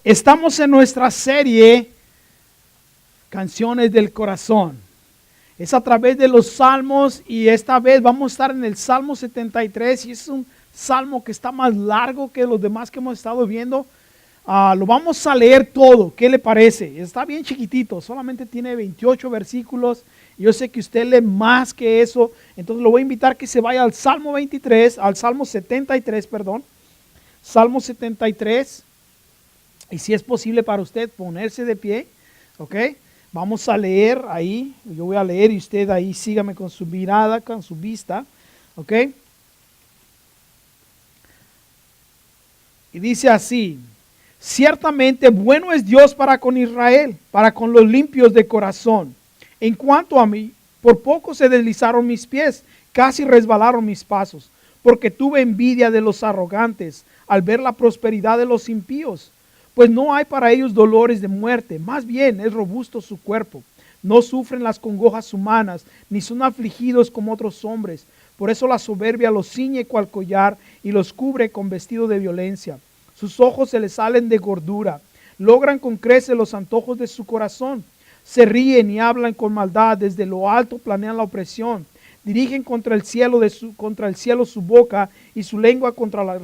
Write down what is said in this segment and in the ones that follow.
Estamos en nuestra serie Canciones del Corazón. Es a través de los salmos y esta vez vamos a estar en el Salmo 73 y es un salmo que está más largo que los demás que hemos estado viendo. Lo vamos a leer todo, ¿qué le parece? Está bien chiquitito, solamente tiene 28 versículos. Yo sé que usted lee más que eso, entonces lo voy a invitar que se vaya al Salmo 23, al Salmo 73, perdón. Salmo 73. Y si es posible para usted ponerse de pie, ¿ok? Vamos a leer ahí, yo voy a leer y usted ahí sígame con su mirada, con su vista, ¿ok? Y dice así: ciertamente bueno es Dios para con Israel, para con los limpios de corazón. En cuanto a mí, por poco se deslizaron mis pies, casi resbalaron mis pasos, porque tuve envidia de los arrogantes al ver la prosperidad de los impíos. Pues no hay para ellos dolores de muerte, más bien es robusto su cuerpo. No sufren las congojas humanas, ni son afligidos como otros hombres. Por eso la soberbia los ciñe cual collar y los cubre con vestido de violencia. Sus ojos se les salen de gordura, logran con creces los antojos de su corazón. Se ríen y hablan con maldad, desde lo alto planean la opresión. Dirigen contra el cielo su boca y su lengua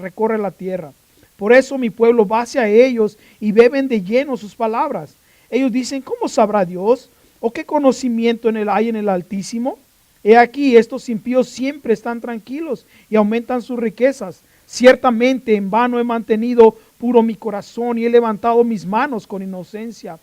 recorre la tierra. Por eso mi pueblo va hacia ellos y beben de lleno sus palabras. Ellos dicen: ¿cómo sabrá Dios? ¿O qué conocimiento hay en el Altísimo? He aquí, estos impíos siempre están tranquilos y aumentan sus riquezas. Ciertamente en vano he mantenido puro mi corazón y he levantado mis manos con inocencia.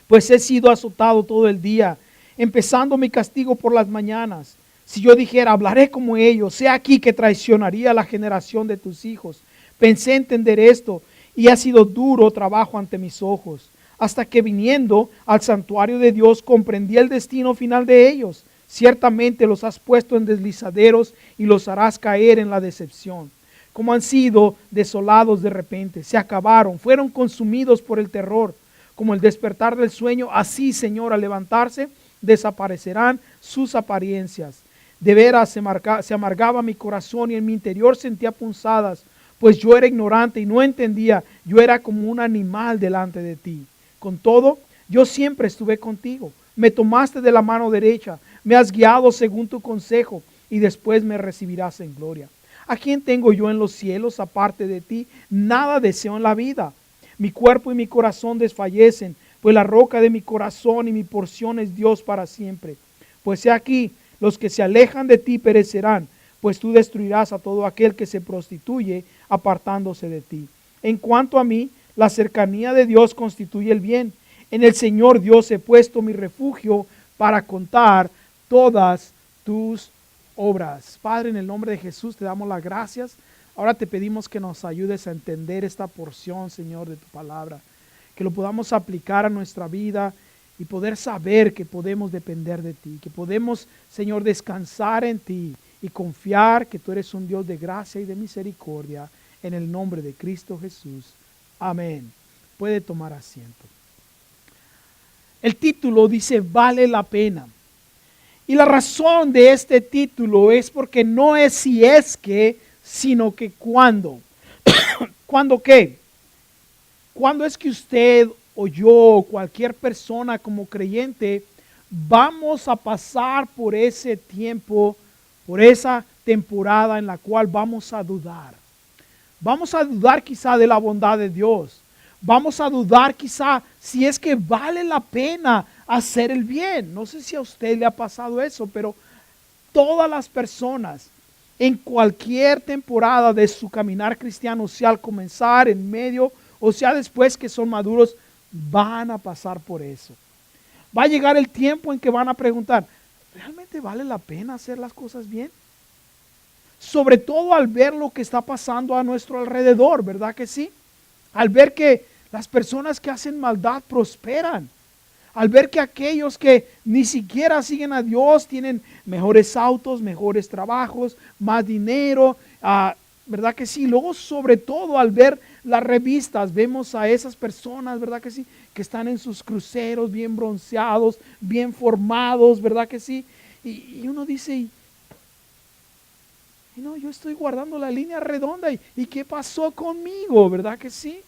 Pues he sido azotado todo el día, empezando mi castigo por las mañanas. Si yo dijera: hablaré como ellos, he aquí que traicionaría a la generación de tus hijos. Pensé entender esto y ha sido duro trabajo ante mis ojos, hasta que viniendo al santuario de Dios comprendí el destino final de ellos. Ciertamente los has puesto en deslizaderos y los harás caer en la decepción. Como han sido desolados de repente, se acabaron, fueron consumidos por el terror. Como el despertar del sueño, así, Señor, al levantarse, desaparecerán sus apariencias. De veras se amargaba mi corazón y en mi interior sentía punzadas, pues yo era ignorante y no entendía, yo era como un animal delante de ti. Con todo, yo siempre estuve contigo. Me tomaste de la mano derecha, me has guiado según tu consejo y después me recibirás en gloria. ¿A quién tengo yo en los cielos aparte de ti? Nada deseo en la vida. Mi cuerpo y mi corazón desfallecen, pues la roca de mi corazón y mi porción es Dios para siempre. Pues he aquí, los que se alejan de ti perecerán, pues tú destruirás a todo aquel que se prostituye apartándose de ti. En cuanto a mí, la cercanía de Dios constituye el bien. En el Señor Dios he puesto mi refugio para contar todas tus obras. Padre, en el nombre de Jesús te damos las gracias. Ahora te pedimos que nos ayudes a entender esta porción, Señor, de tu palabra. Que lo podamos aplicar a nuestra vida y poder saber que podemos depender de ti. Que podemos, Señor, descansar en ti y confiar que tú eres un Dios de gracia y de misericordia, en el nombre de Cristo Jesús. Amén. Puede tomar asiento. El título dice: vale la pena. Y la razón de este título es porque no es si es que, sino que cuándo. ¿Cuándo qué? ¿Cuándo es que usted o yo o cualquier persona como creyente vamos a pasar por ese tiempo, por esa temporada en la cual vamos a dudar? Vamos a dudar quizá de la bondad de Dios. Vamos a dudar quizá si es que vale la pena hacer el bien. No sé si a usted le ha pasado eso, pero todas las personas en cualquier temporada de su caminar cristiano, sea al comenzar, en medio o sea después que son maduros, van a pasar por eso. Va a llegar el tiempo en que van a preguntar: ¿realmente vale la pena hacer las cosas bien? Sobre todo al ver lo que está pasando a nuestro alrededor, ¿verdad que sí? Al ver que las personas que hacen maldad prosperan. Al ver que aquellos que ni siquiera siguen a Dios tienen mejores autos, mejores trabajos, más dinero, ¿verdad que sí? Luego, sobre todo, al ver las revistas, vemos a esas personas, ¿verdad que sí? Que están en sus cruceros, bien bronceados, bien formados, ¿verdad que sí? Y uno dice: no, yo estoy guardando la línea redonda, ¿y qué pasó conmigo? ¿Verdad que sí?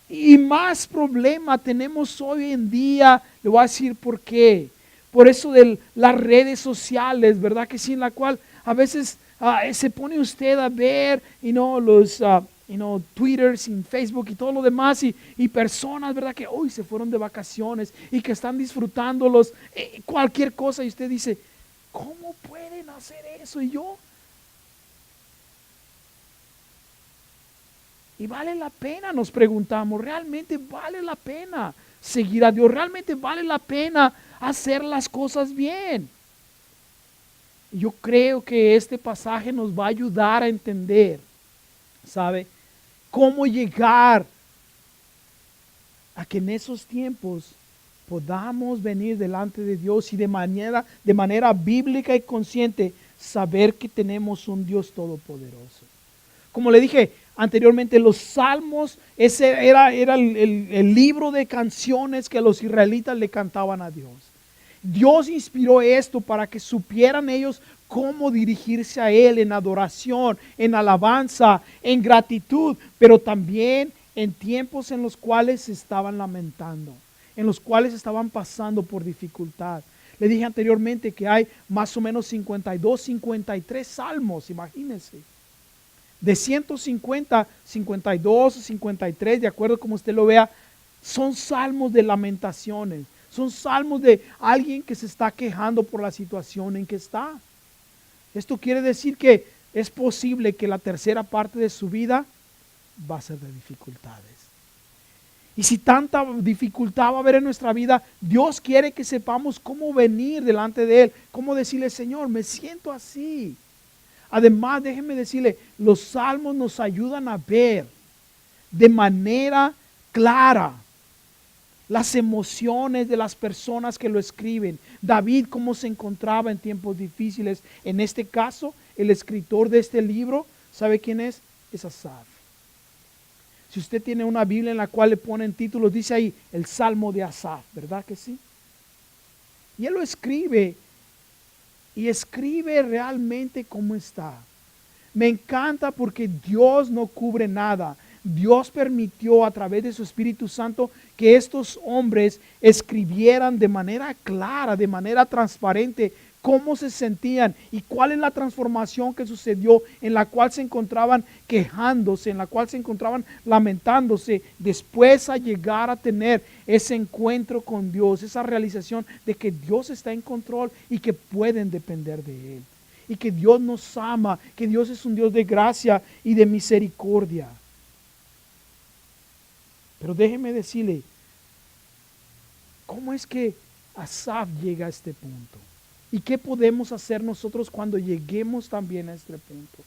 Y más problema tenemos hoy en día, le voy a decir por qué. Por eso de las redes sociales, ¿verdad que sí? En la cual a veces se pone usted a ver, los Twitters y Facebook y todo lo demás y personas, ¿verdad? Que hoy se fueron de vacaciones y que están disfrutando cualquier cosa y usted dice, ¿cómo pueden hacer eso? Y vale la pena, nos preguntamos, ¿realmente vale la pena seguir a Dios? ¿Realmente vale la pena hacer las cosas bien? Yo creo que este pasaje nos va a ayudar a entender, ¿sabe? Cómo llegar a que en esos tiempos podamos venir delante de Dios y de manera bíblica y consciente saber que tenemos un Dios todopoderoso. Como le dije anteriormente, los salmos, ese era el libro de canciones que los israelitas le cantaban a Dios. Dios inspiró esto para que supieran ellos cómo dirigirse a Él en adoración, en alabanza, en gratitud, pero también en tiempos en los cuales se estaban lamentando, en los cuales estaban pasando por dificultad. Le dije anteriormente que hay más o menos 52, 53 salmos, imagínense. De 150, 52 o 53, de acuerdo como usted lo vea, son salmos de lamentaciones. Son salmos de alguien que se está quejando por la situación en que está. Esto quiere decir que es posible que la tercera parte de su vida va a ser de dificultades. Y si tanta dificultad va a haber en nuestra vida, Dios quiere que sepamos cómo venir delante de Él, cómo decirle, Señor, me siento así. Además, déjenme decirle, los salmos nos ayudan a ver de manera clara las emociones de las personas que lo escriben. David, cómo se encontraba en tiempos difíciles. En este caso, el escritor de este libro, ¿sabe quién es? Es Asaf. Si usted tiene una Biblia en la cual le ponen títulos, dice ahí, el Salmo de Asaf, ¿verdad que sí? Y él lo escribe, y escribe realmente cómo está. Me encanta porque Dios no cubre nada. Dios permitió a través de su Espíritu Santo que estos hombres escribieran de manera clara, de manera transparente, cómo se sentían y cuál es la transformación que sucedió, en la cual se encontraban quejándose, en la cual se encontraban lamentándose, después a llegar a tener ese encuentro con Dios, esa realización de que Dios está en control y que pueden depender de Él. Y que Dios nos ama, que Dios es un Dios de gracia y de misericordia. Pero déjeme decirle, ¿cómo es que Asaf llega a este punto? ¿Y qué podemos hacer nosotros cuando lleguemos también a este punto?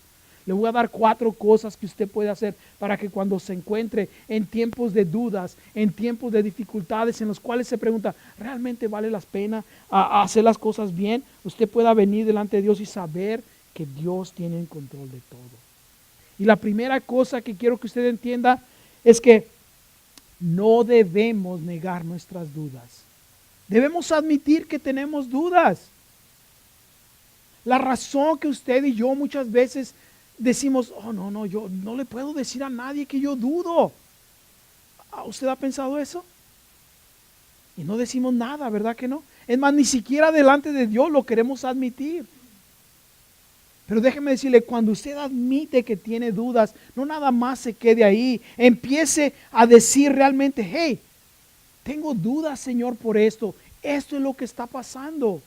Le voy a dar 4 cosas que usted puede hacer para que cuando se encuentre en tiempos de dudas, en tiempos de dificultades, en los cuales se pregunta, ¿realmente vale la pena hacer las cosas bien? Usted pueda venir delante de Dios y saber que Dios tiene el control de todo. Y la primera cosa que quiero que usted entienda es que no debemos negar nuestras dudas. Debemos admitir que tenemos dudas. La razón que usted y yo muchas veces decimos, oh no, yo no le puedo decir a nadie que yo dudo. ¿Usted ha pensado eso? Y no decimos nada, ¿verdad que no? Es más, ni siquiera delante de Dios lo queremos admitir. Pero déjeme decirle, cuando usted admite que tiene dudas, no nada más se quede ahí. Empiece a decir realmente, hey, tengo dudas, Señor, por esto. Esto es lo que está pasando.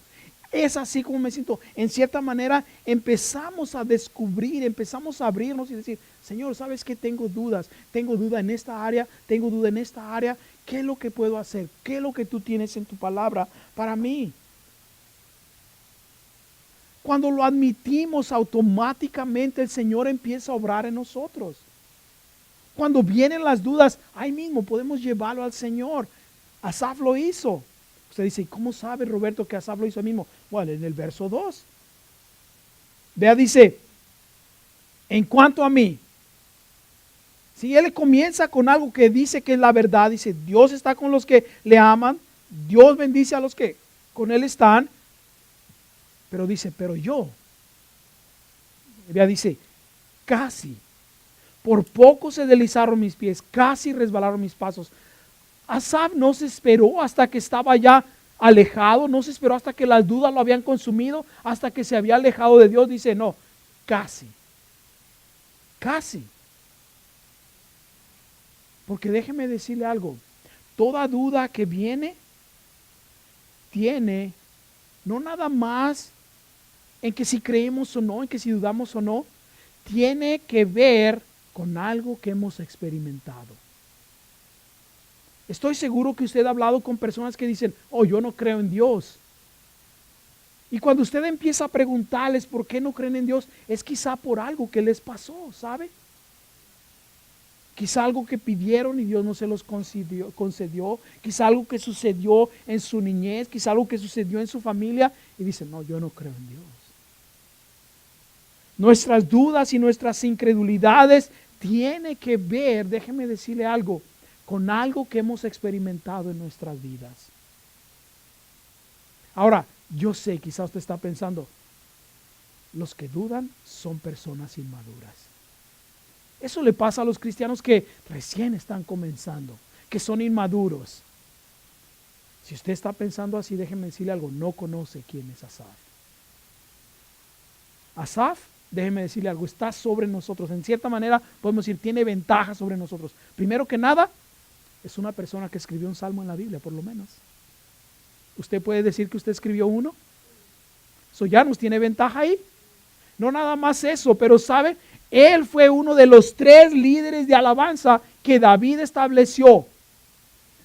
Es así como me siento. En cierta manera empezamos a descubrir, empezamos a abrirnos y decir, Señor, ¿sabes qué? Tengo dudas. Tengo duda en esta área, tengo duda en esta área. ¿Qué es lo que puedo hacer? ¿Qué es lo que tú tienes en tu palabra para mí? Cuando lo admitimos, automáticamente el Señor empieza a obrar en nosotros. Cuando vienen las dudas, ahí mismo podemos llevarlo al Señor. Asaf lo hizo. Usted dice, ¿cómo sabe Roberto que Asaf lo hizo ahí mismo? Bueno, en el verso 2. Vea, dice, en cuanto a mí, si él comienza con algo que dice que es la verdad, dice, Dios está con los que le aman, Dios bendice a los que con él están, pero dice, pero yo, vea, dice, casi Por poco se deslizaron mis pies, casi resbalaron mis pasos. Asaf no se esperó hasta que estaba ya alejado, no se esperó hasta que las dudas lo habían consumido, hasta que se había alejado de Dios. Dice, no, casi. Porque déjeme decirle algo, toda duda que viene, tiene no nada más en que si creemos o no, en que si dudamos o no, tiene que ver con algo que hemos experimentado. Estoy seguro que usted ha hablado con personas que dicen, oh, yo no creo en Dios. Y cuando usted empieza a preguntarles por qué no creen en Dios, es quizá por algo que les pasó, ¿sabe? Quizá algo que pidieron y Dios no se los concedió. Quizá algo que sucedió en su niñez, quizá algo que sucedió en su familia. Y dicen, no, yo no creo en Dios. Nuestras dudas y nuestras incredulidades tienen que ver, déjeme decirle algo, con algo que hemos experimentado en nuestras vidas. Ahora, yo sé, quizás usted está pensando, los que dudan son personas inmaduras. Eso le pasa a los cristianos que recién están comenzando, que son inmaduros. Si usted está pensando así, déjeme decirle algo, no conoce quién es Asaf. Asaf, déjeme decirle algo, está sobre nosotros. En cierta manera podemos decir, tiene ventaja sobre nosotros. Primero que nada, es una persona que escribió un salmo en la Biblia, por lo menos. ¿Usted puede decir que usted escribió uno? Eso ya nos tiene ventaja ahí. No nada más eso, pero ¿sabe? Él fue uno de los 3 líderes de alabanza que David estableció.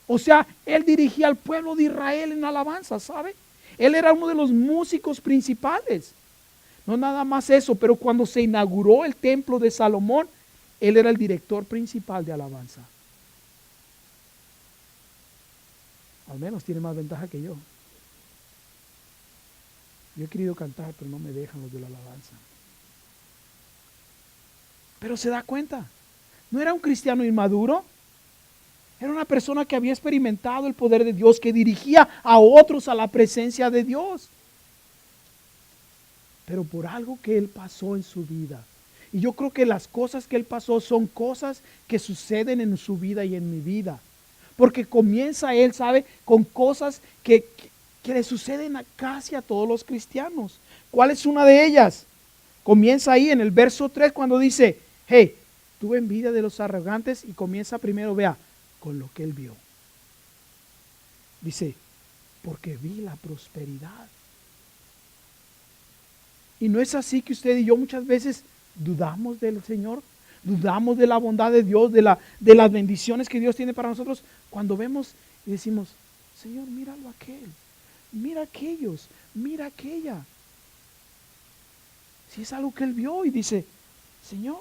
O sea, él dirigía al pueblo de Israel en alabanza, ¿sabe? Él era uno de los músicos principales. No nada más eso, pero cuando se inauguró el templo de Salomón, él era el director principal de alabanza. Al menos tiene más ventaja que yo. Yo he querido cantar, pero no me dejan los de la alabanza. Pero se da cuenta, no era un cristiano inmaduro, era una persona que había experimentado el poder de Dios, que dirigía a otros a la presencia de Dios. Pero por algo que él pasó en su vida. Y yo creo que las cosas que él pasó son cosas que suceden en su vida y en mi vida. Porque comienza él, ¿sabe? Con cosas que le suceden casi a todos los cristianos. ¿Cuál es una de ellas? Comienza ahí en el verso 3 cuando dice, hey, tuve envidia de los arrogantes, y comienza primero, vea, con lo que él vio. Dice, porque vi la prosperidad. Y no es así que usted y yo muchas veces dudamos del Señor, dudamos de la bondad de Dios, de las bendiciones que Dios tiene para nosotros, cuando vemos y decimos, Señor, míralo aquel, mira aquellos, mira aquella. Si es algo que él vio y dice, Señor,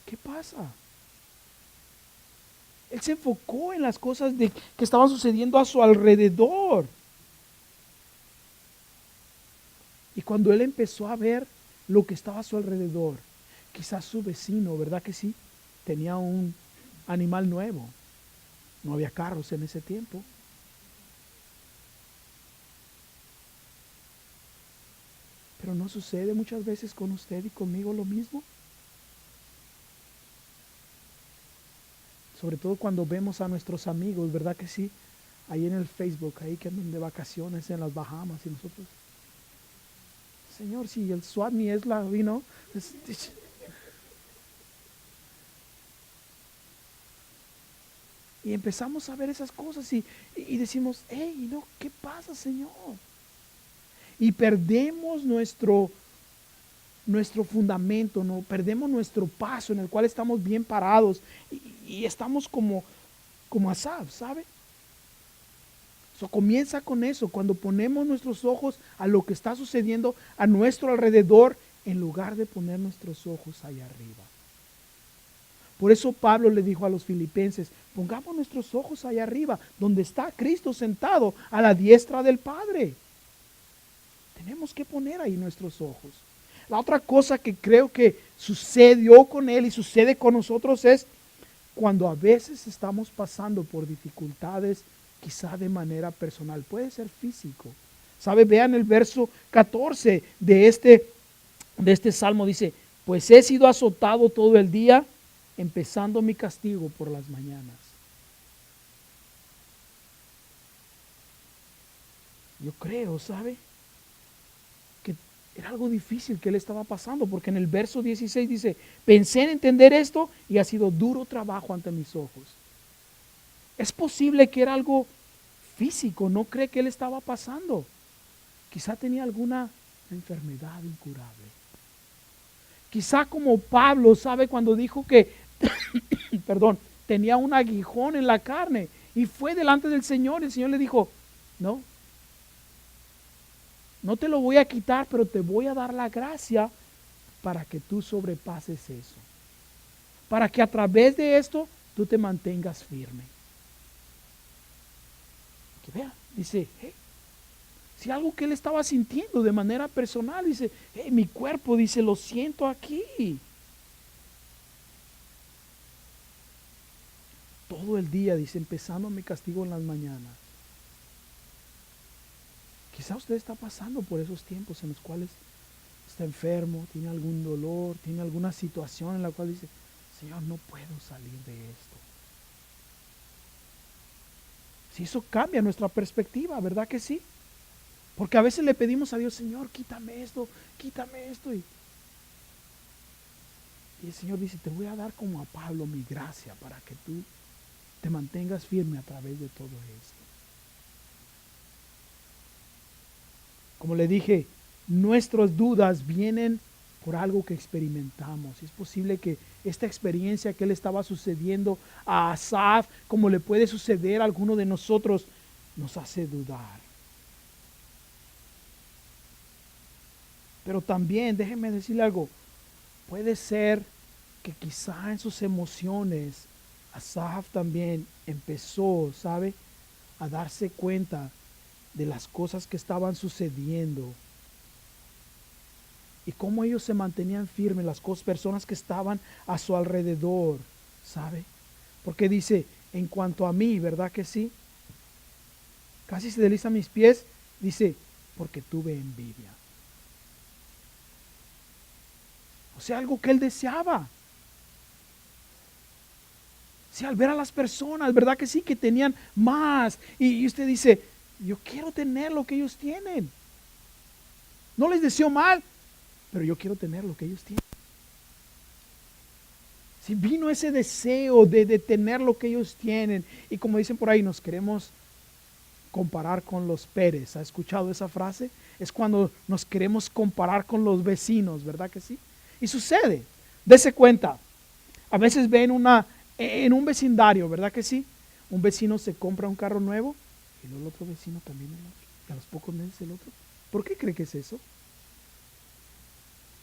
¿qué pasa? Él se enfocó en las cosas que estaban sucediendo a su alrededor. Y cuando él empezó a ver lo que estaba a su alrededor, quizás su vecino, ¿verdad que sí? Tenía un animal nuevo. No había carros en ese tiempo. Pero ¿no sucede muchas veces con usted y conmigo lo mismo? Sobre todo cuando vemos a nuestros amigos, ¿verdad que sí? Ahí en el Facebook, ahí que andan de vacaciones en las Bahamas y nosotros. Señor, si el SWAT ni es la, vino. Y empezamos a ver esas cosas y decimos, hey, no, ¿qué pasa, Señor? Y perdemos nuestro fundamento, ¿no? Perdemos nuestro paso en el cual estamos bien parados y estamos como Asaf, ¿sabe? Comienza con eso, cuando ponemos nuestros ojos a lo que está sucediendo a nuestro alrededor, en lugar de poner nuestros ojos allá arriba. Por eso Pablo le dijo a los filipenses, pongamos nuestros ojos allá arriba, donde está Cristo sentado a la diestra del Padre. Tenemos que poner ahí nuestros ojos. La otra cosa que creo que sucedió con él y sucede con nosotros es cuando a veces estamos pasando por dificultades, quizá de manera personal, puede ser físico. ¿Sabe? Vean el verso 14 de este salmo, dice, pues he sido azotado todo el día, empezando mi castigo por las mañanas. Yo creo, ¿sabe? Que era algo difícil que él estaba pasando, porque en el verso 16 dice, pensé en entender esto y ha sido duro trabajo ante mis ojos. Es posible que era algo físico, no cree que él estaba pasando. Quizá tenía alguna enfermedad incurable. Quizá como Pablo, ¿sabe? Cuando dijo que, perdón, tenía un aguijón en la carne y fue delante del Señor, el Señor le dijo, no, no te lo voy a quitar, pero te voy a dar la gracia para que tú sobrepases eso. Para que a través de esto tú te mantengas firme. Que vea, dice, hey, si algo que él estaba sintiendo de manera personal, dice, hey, mi cuerpo, dice, lo siento aquí. Todo el día, dice, empezando mi castigo en las mañanas. Quizá usted está pasando por esos tiempos en los cuales está enfermo, tiene algún dolor, tiene alguna situación en la cual dice, Señor, no puedo salir de esto. Si eso cambia nuestra perspectiva, ¿verdad que sí? Porque a veces le pedimos a Dios, Señor, quítame esto. Y el Señor dice, te voy a dar como a Pablo mi gracia para que tú te mantengas firme a través de todo esto. Como le dije, nuestras dudas vienen por algo que experimentamos. Es posible que esta experiencia que le estaba sucediendo a Asaf, como le puede suceder a alguno de nosotros, nos hace dudar. Pero también, déjeme decirle algo, puede ser que quizá en sus emociones, Asaf también empezó, ¿sabe?, a darse cuenta de las cosas que estaban sucediendo y cómo ellos se mantenían firmes, las personas que estaban a su alrededor, ¿sabe? Porque dice, en cuanto a mí, ¿verdad que sí? Casi se desliza mis pies, dice, porque tuve envidia. O sea, algo que él deseaba. Sí, al ver a las personas, ¿verdad que sí? Que tenían más. Y usted dice, yo quiero tener lo que ellos tienen. No les deseo mal, pero yo quiero tener lo que ellos tienen. Si vino ese deseo de tener lo que ellos tienen. Y como dicen por ahí, nos queremos comparar con los Pérez. ¿Ha escuchado esa frase? Es cuando nos queremos comparar con los vecinos, ¿verdad que sí? Y sucede, dése cuenta. A veces ven en un vecindario, ¿verdad que sí? Un vecino se compra un carro nuevo y el otro vecino también el otro. Y a los pocos meses el otro. ¿Por qué cree que es eso?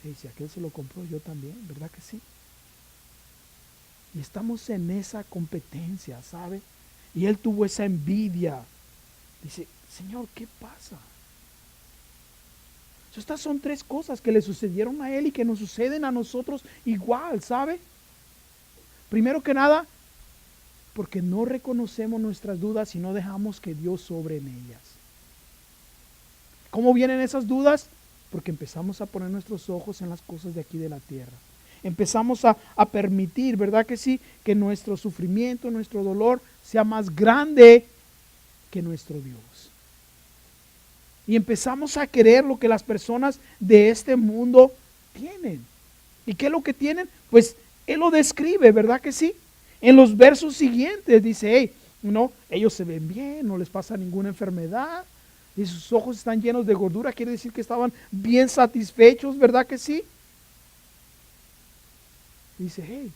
Y si aquel se lo compró, yo también, ¿verdad que sí? Y estamos en esa competencia, ¿sabe? Y él tuvo esa envidia. Dice, Señor, ¿qué pasa? Estas son tres cosas que le sucedieron a él y que nos suceden a nosotros igual, ¿sabe? Primero que nada, porque no reconocemos nuestras dudas y no dejamos que Dios sobre en ellas. ¿Cómo vienen esas dudas? Porque empezamos a poner nuestros ojos en las cosas de aquí de la tierra. Empezamos a permitir, ¿verdad que sí? Que nuestro sufrimiento, nuestro dolor sea más grande que nuestro Dios. Y empezamos a querer lo que las personas de este mundo tienen. ¿Y qué es lo que tienen? Pues Él lo describe, ¿verdad que sí? En los versos siguientes dice, hey, no, ellos se ven bien, no les pasa ninguna enfermedad, y sus ojos están llenos de gordura, quiere decir que estaban bien satisfechos, ¿verdad que sí? Dice, hey,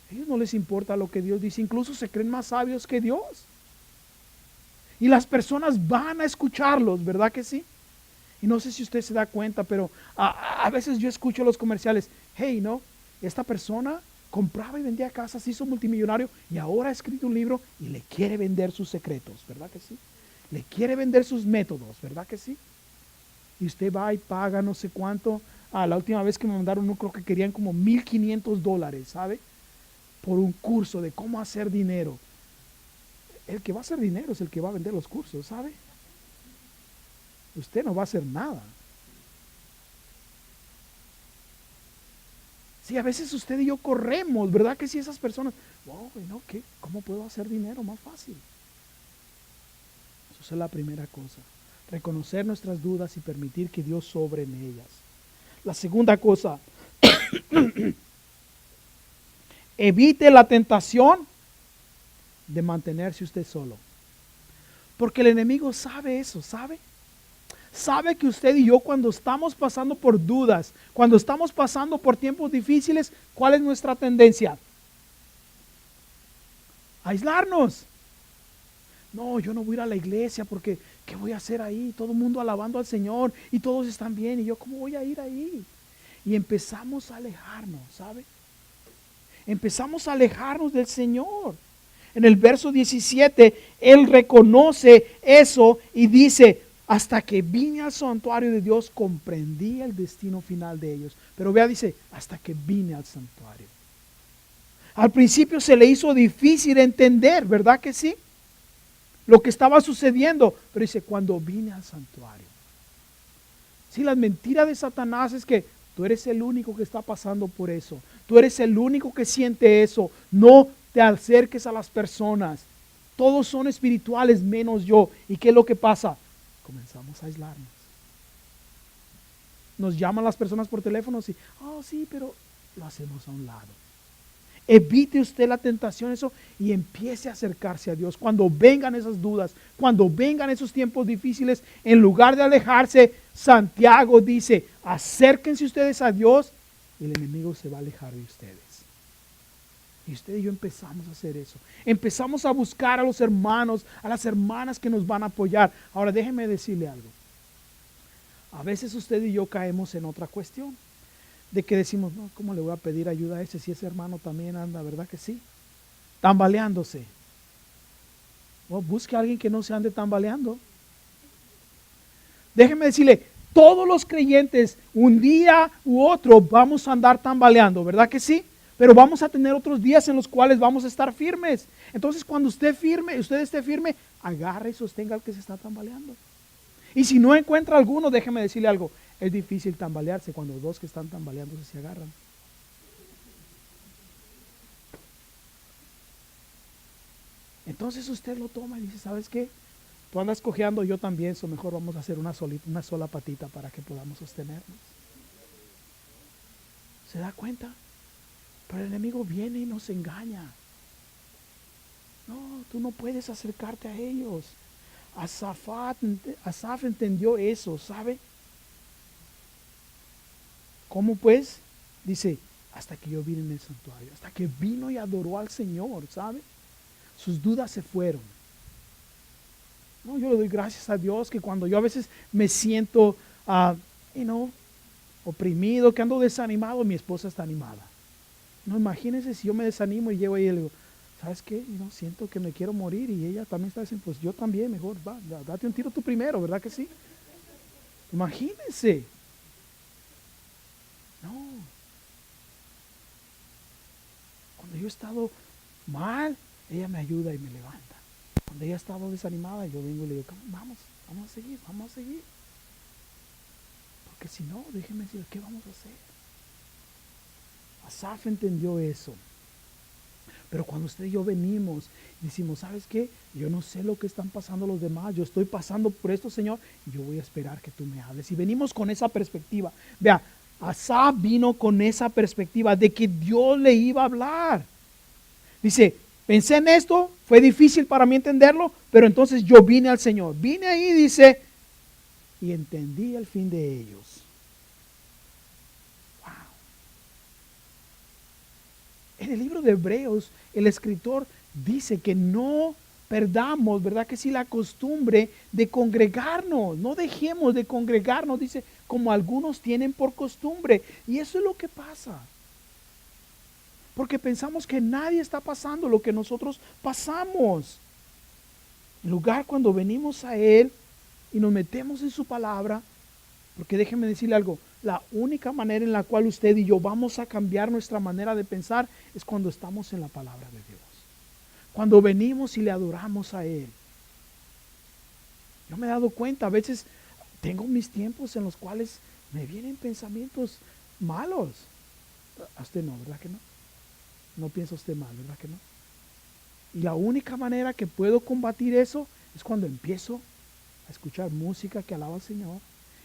a ellos no les importa lo que Dios dice, incluso se creen más sabios que Dios. Y las personas van a escucharlos, ¿verdad que sí? Y no sé si usted se da cuenta, pero a veces yo escucho los comerciales, hey, no, esta persona compraba y vendía casas, hizo multimillonario y ahora ha escrito un libro y le quiere vender sus secretos, ¿verdad que sí? Le quiere vender sus métodos, ¿verdad que sí? Y usted va y paga no sé cuánto. La última vez que me mandaron, no creo que querían como $1,500, ¿sabe? Por un curso de cómo hacer dinero. El que va a hacer dinero es el que va a vender los cursos, ¿sabe? Usted no va a hacer nada. Sí, a veces usted y yo corremos, ¿verdad que sí? Esas personas, wow, no, ¿qué? ¿Cómo puedo hacer dinero más fácil? Esa es la primera cosa. Reconocer nuestras dudas y permitir que Dios sobre en ellas. La segunda cosa, evite la tentación de mantenerse usted solo. Porque el enemigo sabe eso, ¿sabe? Sabe que usted y yo cuando estamos pasando por dudas, cuando estamos pasando por tiempos difíciles, ¿cuál es nuestra tendencia? Aislarnos. No, yo no voy a ir a la iglesia porque ¿qué voy a hacer ahí? Todo el mundo alabando al Señor y todos están bien y yo ¿cómo voy a ir ahí? Y empezamos a alejarnos, ¿sabe? Empezamos a alejarnos del Señor. En el verso 17, Él reconoce eso y dice, hasta que vine al santuario de Dios comprendí el destino final de ellos. Pero vea, dice, hasta que vine al santuario. Al principio se le hizo difícil entender, ¿verdad que sí? Lo que estaba sucediendo, pero dice, cuando vine al santuario. Sí, la mentira de Satanás es que tú eres el único que está pasando por eso. Tú eres el único que siente eso. No te acerques a las personas. Todos son espirituales menos yo. ¿Y qué es lo que pasa? Comenzamos a aislarnos. Nos llaman las personas por teléfono y, oh sí, pero lo hacemos a un lado. Evite usted la tentación eso y empiece a acercarse a Dios. Cuando vengan esas dudas, cuando vengan esos tiempos difíciles, en lugar de alejarse, Santiago dice, acérquense ustedes a Dios y el enemigo se va a alejar de ustedes. Y usted y yo empezamos a hacer eso. Empezamos a buscar a los hermanos, a las hermanas que nos van a apoyar. Ahora déjeme decirle algo. A veces usted y yo caemos en otra cuestión. De que decimos, no, ¿cómo le voy a pedir ayuda a ese si ese hermano también anda, verdad que sí? Tambaleándose. Busque a alguien que no se ande tambaleando. Déjeme decirle, todos los creyentes, un día u otro, vamos a andar tambaleando, ¿verdad que sí? Pero vamos a tener otros días en los cuales vamos a estar firmes. Entonces, cuando usted esté firme, agarre y sostenga al que se está tambaleando. Y si no encuentra alguno, déjeme decirle algo. Es difícil tambalearse cuando dos que están tambaleando se agarran. Entonces usted lo toma y dice, ¿sabes qué? Tú andas cojeando, yo también, so mejor vamos a hacer una sola patita para que podamos sostenernos. ¿Se da cuenta? Pero el enemigo viene y nos engaña. No, tú no puedes acercarte a ellos. Asaf entendió eso, ¿sabe? ¿Cómo pues? Dice, hasta que yo vine en el santuario, hasta que vino y adoró al Señor, ¿sabe? Sus dudas se fueron. No, yo le doy gracias a Dios que cuando yo a veces me siento, oprimido, que ando desanimado, mi esposa está animada. No, imagínense si yo me desanimo y llego ahí y le digo, ¿sabes qué? Siento que me quiero morir y ella también está diciendo, pues yo también, mejor, va, date un tiro tú primero, ¿verdad que sí? Imagínense. No. Cuando yo he estado mal, ella me ayuda y me levanta. Cuando ella ha estado desanimada, yo vengo y le digo, vamos a seguir. Porque si no, déjeme decir, ¿qué vamos a hacer? Asaf entendió eso. Pero cuando usted y yo venimos y decimos, ¿sabes qué? Yo no sé lo que están pasando los demás, yo estoy pasando por esto, Señor, y yo voy a esperar que tú me hables. Y venimos con esa perspectiva. Vea, Asaf vino con esa perspectiva de que Dios le iba a hablar. Dice, pensé en esto, fue difícil para mí entenderlo, pero entonces yo vine al Señor. Vine ahí, dice, y entendí el fin de ellos. Wow. En el libro de Hebreos, el escritor dice que no perdamos, ¿verdad que sí? La costumbre de congregarnos. No dejemos de congregarnos, dice, como algunos tienen por costumbre. Y eso es lo que pasa. Porque pensamos que nadie está pasando lo que nosotros pasamos. En lugar cuando venimos a Él y nos metemos en su palabra, porque déjenme decirle algo, la única manera en la cual usted y yo vamos a cambiar nuestra manera de pensar es cuando estamos en la palabra de Dios. Cuando venimos y le adoramos a Él. Yo me he dado cuenta, a veces tengo mis tiempos en los cuales me vienen pensamientos malos. A usted no, ¿verdad que no? No piensa usted mal, ¿verdad que no? Y la única manera que puedo combatir eso es cuando empiezo a escuchar música que alaba al Señor,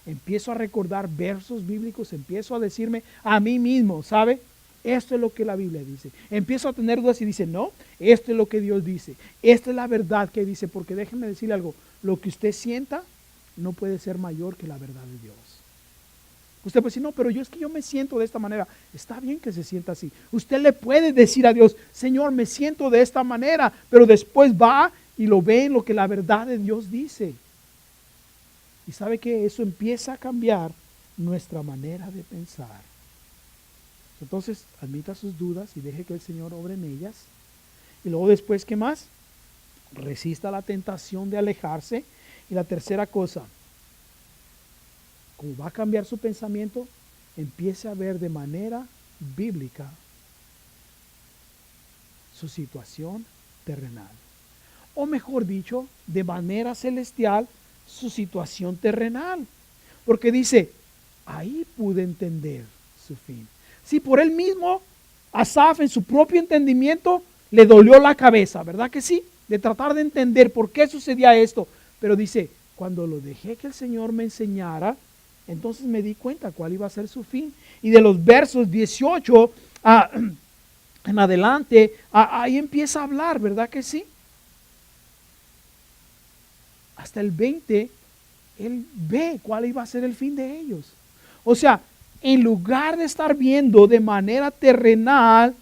empiezo a recordar versos bíblicos, empiezo a decirme a mí mismo, ¿sabe? Esto es lo que la Biblia dice. Empiezo a tener dudas y dice, no, esto es lo que Dios dice. Esta es la verdad que dice, porque déjenme decirle algo, lo que usted sienta no puede ser mayor que la verdad de Dios. Usted puede decir, no, pero es que yo me siento de esta manera. Está bien que se sienta así. Usted le puede decir a Dios, Señor, me siento de esta manera, pero después va y lo ve en lo que la verdad de Dios dice. Y sabe que eso empieza a cambiar nuestra manera de pensar. Entonces, admita sus dudas y deje que el Señor obre en ellas. Y luego después, ¿qué más? Resista la tentación de alejarse. Y la tercera cosa, como va a cambiar su pensamiento, empiece a ver de manera bíblica su situación terrenal. O mejor dicho, de manera celestial, su situación terrenal. Porque dice, ahí pude entender su fin. Si por él mismo, Asaf en su propio entendimiento, le dolió la cabeza, ¿verdad que sí? De tratar de entender por qué sucedía esto. Pero dice, cuando lo dejé que el Señor me enseñara, entonces me di cuenta cuál iba a ser su fin. Y de los versos 18 en adelante, ahí empieza a hablar, ¿verdad que sí? Hasta el 20, él ve cuál iba a ser el fin de ellos. O sea, en lugar de estar viendo de manera terrenal,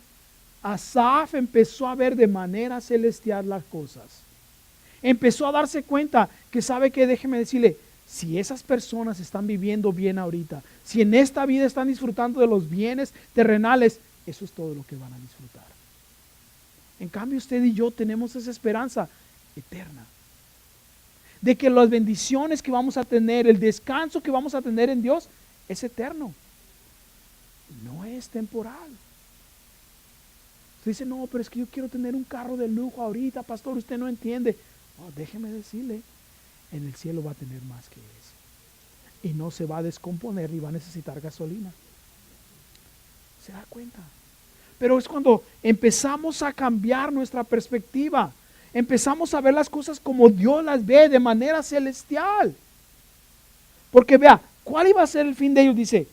Asaf empezó a ver de manera celestial las cosas. Empezó a darse cuenta que sabe que, déjeme decirle, si esas personas están viviendo bien ahorita, si en esta vida están disfrutando de los bienes terrenales, eso es todo lo que van a disfrutar. En cambio, usted y yo tenemos esa esperanza eterna, de que las bendiciones que vamos a tener, el descanso que vamos a tener en Dios, es eterno. No es temporal. Usted dice, no, pero es que yo quiero tener un carro de lujo ahorita, pastor, usted no entiende. No, déjeme decirle, en el cielo va a tener más que eso. Y no se va a descomponer ni va a necesitar gasolina. ¿Se da cuenta? Pero es cuando empezamos a cambiar nuestra perspectiva. Empezamos a ver las cosas como Dios las ve, de manera celestial. Porque vea, ¿cuál iba a ser el fin de ellos? Dice,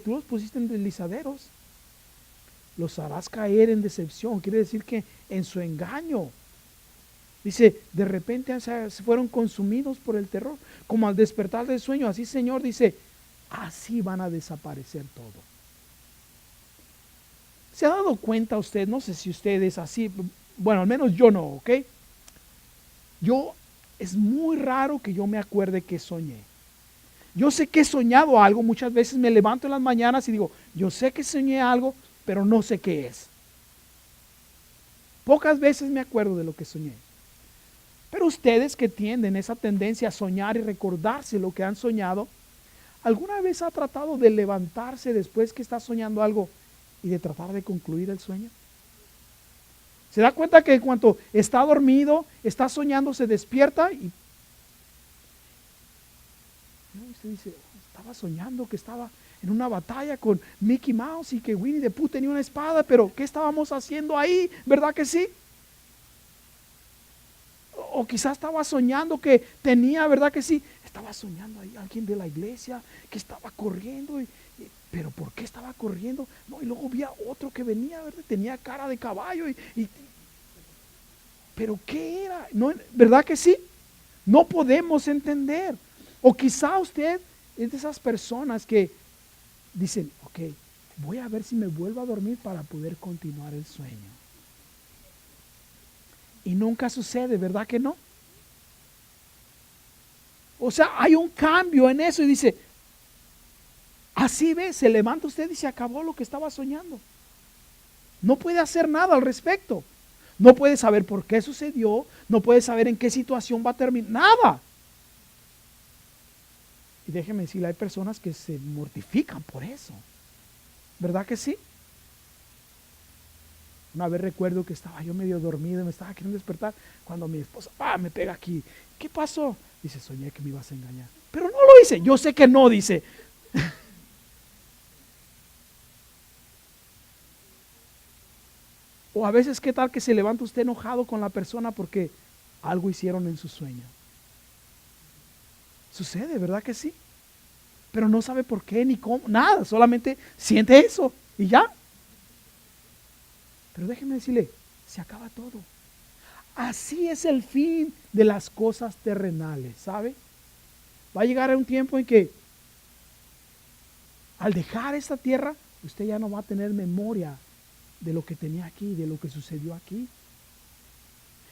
tú los pusiste en deslizaderos, los harás caer en decepción. Quiere decir que en su engaño. Dice, de repente se fueron consumidos por el terror, como al despertar del sueño. Así, Señor, dice, así van a desaparecer todo. ¿Se ha dado cuenta usted? No sé si usted es así, bueno, al menos yo no, ¿ok? Es muy raro que yo me acuerde que soñé. Yo sé que he soñado algo, muchas veces me levanto en las mañanas y digo, yo sé que soñé algo, pero no sé qué es. Pocas veces me acuerdo de lo que soñé. Pero ustedes que tienden esa tendencia a soñar y recordarse lo que han soñado, ¿alguna vez ha tratado de levantarse después que está soñando algo y de tratar de concluir el sueño? ¿Se da cuenta que en cuanto está dormido, está soñando, se despierta y usted dice, estaba soñando que estaba en una batalla con Mickey Mouse y que Winnie the Pooh tenía una espada, pero ¿qué estábamos haciendo ahí? ¿Verdad que sí? O quizás estaba soñando que tenía, ¿verdad que sí? Estaba soñando ahí alguien de la iglesia que estaba corriendo, pero ¿por qué estaba corriendo? No, y luego vi a otro que venía, ¿verdad? Tenía cara de caballo pero ¿qué era? No, ¿verdad que sí? No podemos entender. O quizá usted es de esas personas que dicen, ok, voy a ver si me vuelvo a dormir para poder continuar el sueño. Y nunca sucede, ¿verdad que no? O sea, hay un cambio en eso y dice, así ve, se levanta usted y se acabó lo que estaba soñando. No puede hacer nada al respecto. No puede saber por qué sucedió, no puede saber en qué situación va a terminar, nada. Y déjeme decirle, hay personas que se mortifican por eso. ¿Verdad que sí? Una vez recuerdo que estaba yo medio dormido y me estaba queriendo despertar cuando mi esposa me pega aquí. ¿Qué pasó? Dice, soñé que me ibas a engañar. Pero no lo hice, yo sé que no, dice. O a veces, ¿qué tal que se levanta usted enojado con la persona porque algo hicieron en su sueño? Sucede, ¿verdad que sí? Pero no sabe por qué ni cómo, nada, solamente siente eso y ya. Pero déjeme decirle, se acaba todo. Así es el fin de las cosas terrenales, ¿sabe? Va a llegar un tiempo en que al dejar esta tierra, usted ya no va a tener memoria de lo que tenía aquí, de lo que sucedió aquí.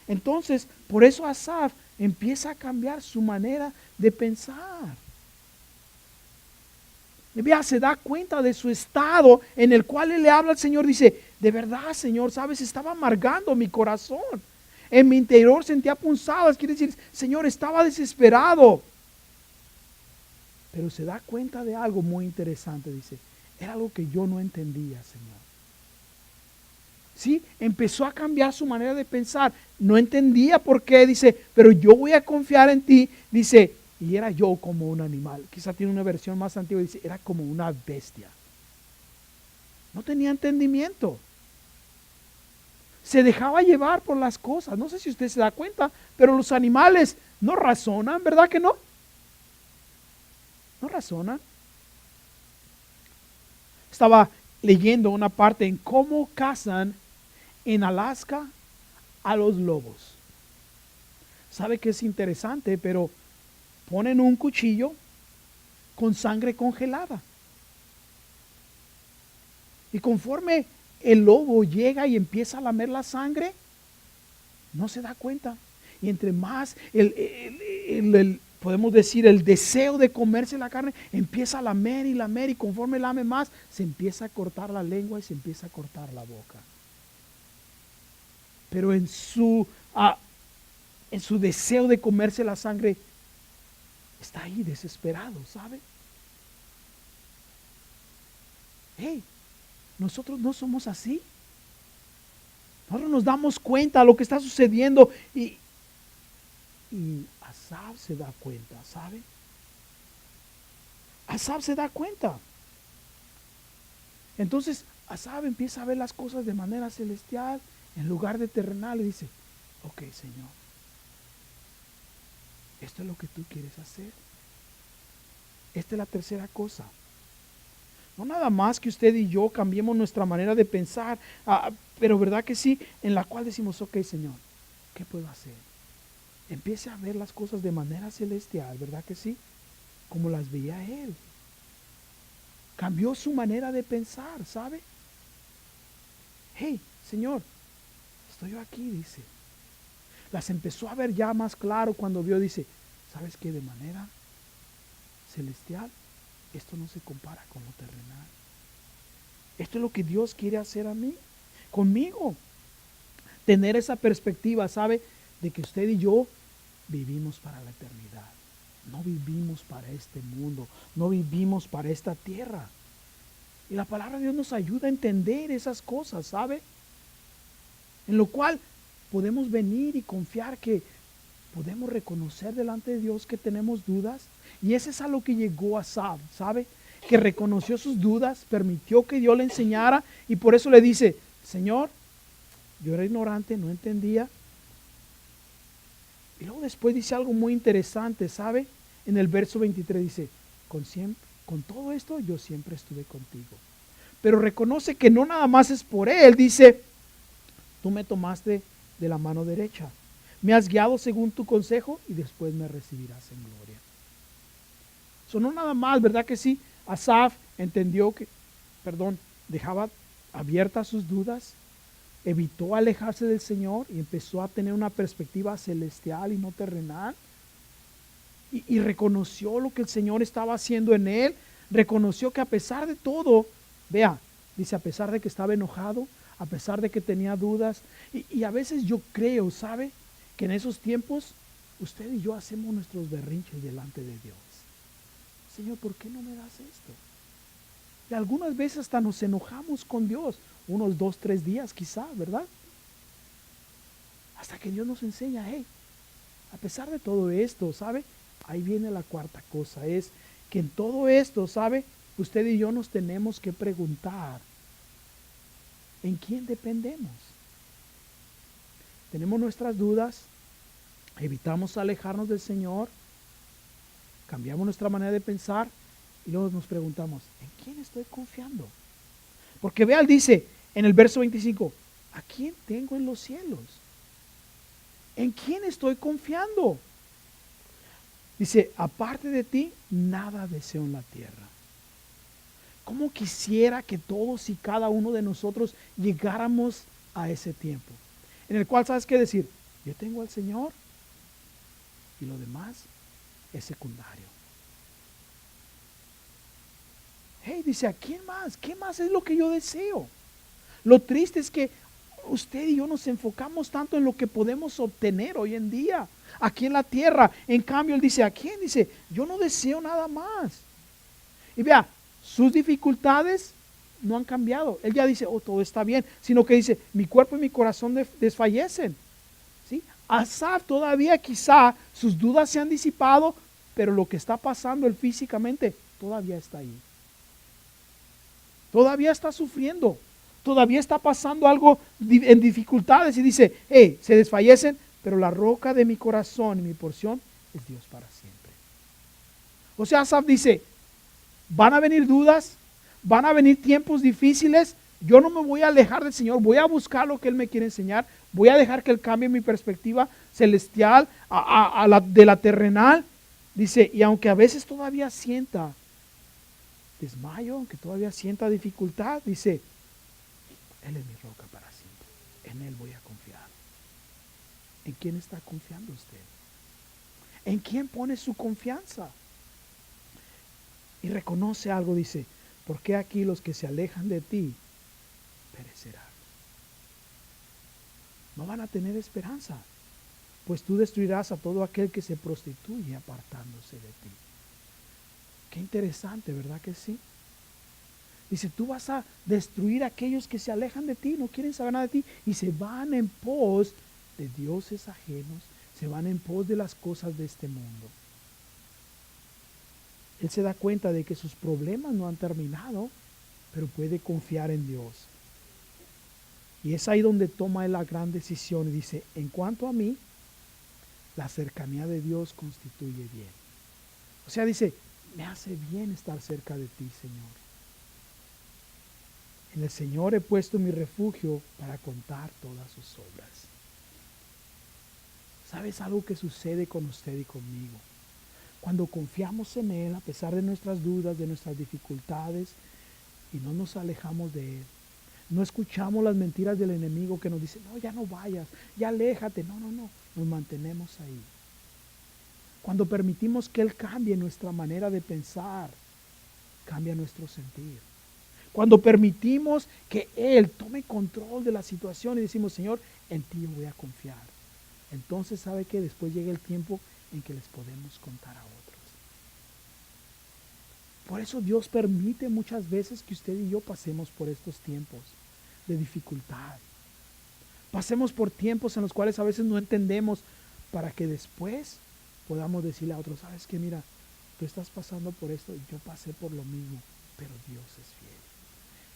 Entonces, por eso Asaf empieza a cambiar su manera de pensar. Vea, se da cuenta de su estado en el cual él le habla al Señor. Dice, de verdad, Señor, sabes, estaba amargando mi corazón. En mi interior sentía punzadas. Quiere decir, Señor, estaba desesperado. Pero se da cuenta de algo muy interesante. Dice, era algo que yo no entendía, Señor. Sí, empezó a cambiar su manera de pensar. No entendía por qué. Dice, pero yo voy a confiar en ti. Dice, y era yo como un animal. Quizá tiene una versión más antigua. Dice, era como una bestia. No tenía entendimiento. Se dejaba llevar por las cosas. No sé si usted se da cuenta, pero los animales no razonan, ¿verdad que no? No razonan. Estaba leyendo una parte en cómo cazan en Alaska a los lobos. Sabe que es interesante, pero ponen un cuchillo con sangre congelada. Y conforme el lobo llega y empieza a lamer la sangre, no se da cuenta. Y entre más podemos decir, el deseo de comerse la carne, empieza a lamer y conforme lame más, se empieza a cortar la lengua y se empieza a cortar la boca. Pero en su deseo de comerse la sangre, está ahí desesperado, ¿sabe? Hey, nosotros no somos así. Nosotros nos damos cuenta de lo que está sucediendo y Asaf se da cuenta, ¿sabe? Asaf se da cuenta. Entonces Asaf empieza a ver las cosas de manera celestial en lugar de terrenal y dice, ok, Señor, esto es lo que tú quieres hacer. Esta es la tercera cosa. No nada más que usted y yo cambiemos nuestra manera de pensar, pero verdad que sí, en la cual decimos, ok, Señor, ¿qué puedo hacer? Empiece a ver las cosas de manera celestial, ¿verdad que sí? Como las veía Él. Cambió su manera de pensar, ¿sabe? Hey, Señor, estoy yo aquí, dice. Las empezó a ver ya más claro cuando vio, dice, ¿sabes qué? De manera celestial, esto no se compara con lo terrenal. Esto es lo que Dios quiere hacer a mí, conmigo. Tener esa perspectiva, ¿sabe? De que usted y yo vivimos para la eternidad. No vivimos para este mundo, no vivimos para esta tierra. Y la palabra de Dios nos ayuda a entender esas cosas, ¿sabe? En lo cual podemos venir y confiar que podemos reconocer delante de Dios que tenemos dudas. Y ese es a lo que llegó Asaf, ¿sabe? Que reconoció sus dudas, permitió que Dios le enseñara y por eso le dice, Señor, yo era ignorante, no entendía. Y luego después dice algo muy interesante, ¿sabe? En el verso 23 dice, con todo esto yo siempre estuve contigo. Pero reconoce que no nada más es por él, dice, tú me tomaste de la mano derecha, me has guiado según tu consejo y después me recibirás en gloria. Eso no nada más, ¿verdad que sí? Asaf entendió que, dejaba abiertas sus dudas, evitó alejarse del Señor y empezó a tener una perspectiva celestial y no terrenal. Y reconoció lo que el Señor estaba haciendo en él. Reconoció que a pesar de todo, vea, dice, a pesar de que estaba enojado, a pesar de que tenía dudas, y a veces yo creo, ¿sabe? Que en esos tiempos usted y yo hacemos nuestros berrinches delante de Dios. Señor, ¿por qué no me das esto? Y algunas veces hasta nos enojamos con Dios, unos 2, 3 días quizá, ¿verdad? Hasta que Dios nos enseña, hey, a pesar de todo esto, ¿sabe? Ahí viene la cuarta cosa, es que en todo esto, ¿sabe? Usted y yo nos tenemos que preguntar, ¿en quién dependemos? tenemos nuestras dudas, evitamos alejarnos del Señor, cambiamos nuestra manera de pensar y luego nos preguntamos, ¿en quién estoy confiando? Porque vea, él dice en el verso 25, ¿a quién tengo en los cielos? ¿En quién estoy confiando? Dice, aparte de ti, nada deseo en la tierra. ¿Cómo quisiera que todos y cada uno de nosotros llegáramos a ese tiempo? En el cual, ¿sabes qué decir? Yo tengo al Señor y lo demás es secundario. Hey, dice, ¿a quién más? ¿Qué más es lo que yo deseo? Lo triste es que usted y yo nos enfocamos tanto en lo que podemos obtener hoy en día, aquí en la tierra. En cambio, él dice, ¿a quién? Dice, yo no deseo nada más. Y vea, sus dificultades no han cambiado. Él ya dice, oh, todo está bien, sino que dice, mi cuerpo y mi corazón desfallecen. ¿Sí? Asaf todavía quizá sus dudas se han disipado, pero lo que está pasando él físicamente todavía está ahí. Todavía está sufriendo, todavía está pasando algo en dificultades y dice, hey, se desfallecen, pero la roca de mi corazón y mi porción es Dios para siempre. O sea, Asaf dice, van a venir dudas, van a venir tiempos difíciles, yo no me voy a alejar del Señor, voy a buscar lo que Él me quiere enseñar, voy a dejar que Él cambie mi perspectiva celestial de la terrenal. Dice, y aunque a veces todavía sienta desmayo, aunque todavía sienta dificultad, dice, Él es mi roca para siempre, en Él voy a confiar. ¿En quién está confiando usted? ¿En quién pone su confianza? Y reconoce algo, dice, porque aquí los que se alejan de ti perecerán. No van a tener esperanza, pues tú destruirás a todo aquel que se prostituye apartándose de ti. Qué interesante, ¿verdad que sí? Dice, tú vas a destruir a aquellos que se alejan de ti, no quieren saber nada de ti y se van en pos de dioses ajenos, se van en pos de las cosas de este mundo. Él se da cuenta de que sus problemas no han terminado, pero puede confiar en Dios. Y es ahí donde toma él la gran decisión y dice, en cuanto a mí, la cercanía de Dios constituye bien. O sea, dice, me hace bien estar cerca de ti, Señor. En el Señor he puesto mi refugio para contar todas sus obras. ¿Sabes algo que sucede con usted y conmigo? Cuando confiamos en Él, a pesar de nuestras dudas, de nuestras dificultades, y no nos alejamos de Él, no escuchamos las mentiras del enemigo que nos dice, no, ya no vayas, ya aléjate, no, nos mantenemos ahí. Cuando permitimos que Él cambie nuestra manera de pensar, cambia nuestro sentir. Cuando permitimos que Él tome control de la situación y decimos, Señor, en ti yo voy a confiar. Entonces, ¿sabe qué? Después llega el tiempo en que les podemos contar a otros. Por eso Dios permite muchas veces que usted y yo pasemos por estos tiempos de dificultad. Pasemos por tiempos en los cuales a veces no entendemos, para que después podamos decirle a otros, sabes que mira, tú estás pasando por esto y yo pasé por lo mismo, pero Dios es fiel.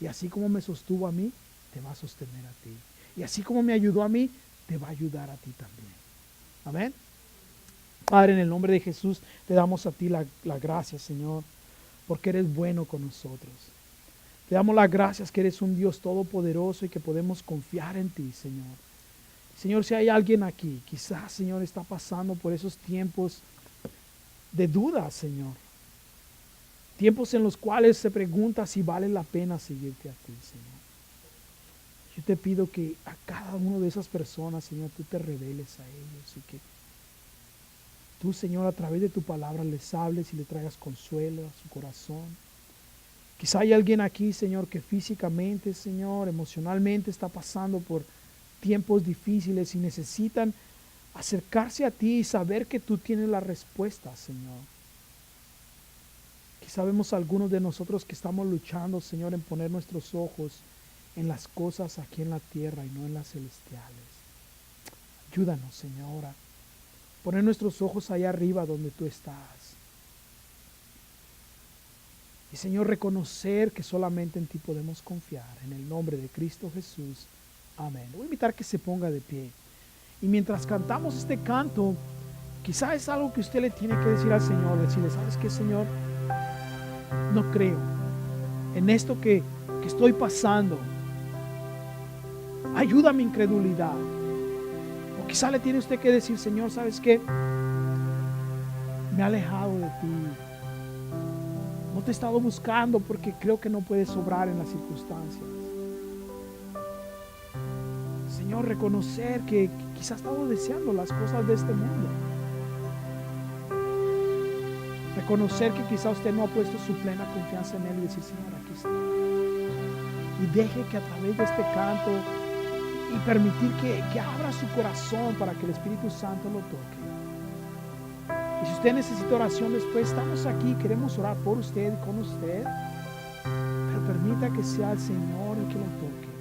Y así como me sostuvo a mí, te va a sostener a ti. Y así como me ayudó a mí, te va a ayudar a ti también. Amén. Padre, en el nombre de Jesús, te damos a ti la gracia, Señor, porque eres bueno con nosotros. Te damos las gracias que eres un Dios todopoderoso y que podemos confiar en ti, Señor. Señor, si hay alguien aquí, quizás, Señor, está pasando por esos tiempos de duda, Señor. Tiempos en los cuales se pregunta si vale la pena seguirte a ti, Señor. Yo te pido que a cada una de esas personas, Señor, tú te reveles a ellos y que tú, Señor, a través de tu palabra les hables y le traigas consuelo a su corazón. Quizá hay alguien aquí, Señor, que físicamente, Señor, emocionalmente está pasando por tiempos difíciles y necesitan acercarse a ti y saber que tú tienes la respuesta, Señor. Quizá vemos a algunos de nosotros que estamos luchando, Señor, en poner nuestros ojos en las cosas aquí en la tierra y no en las celestiales. Ayúdanos, Señor, a poner nuestros ojos allá arriba donde tú estás. Y, Señor, reconocer que solamente en ti podemos confiar. En el nombre de Cristo Jesús. Amén. Voy a invitar que se ponga de pie. Y mientras cantamos este canto, quizá es algo que usted le tiene que decir al Señor, decirle, ¿sabes qué, Señor? No creo en esto que estoy pasando. Ayuda a mi incredulidad. O quizá le tiene usted que decir, Señor, ¿sabes qué? Me he alejado de ti. No te he estado buscando porque creo que no puedes obrar en las circunstancias. Señor, reconocer que quizás he estado deseando las cosas de este mundo. Reconocer que quizá usted no ha puesto su plena confianza en Él y decir, Señor, aquí está. Y deje que a través de este canto y permitir que abra su corazón para que el Espíritu Santo lo toque. Y si usted necesita oración después, estamos aquí, queremos orar por usted y con usted. Pero permita que sea el Señor el que lo toque.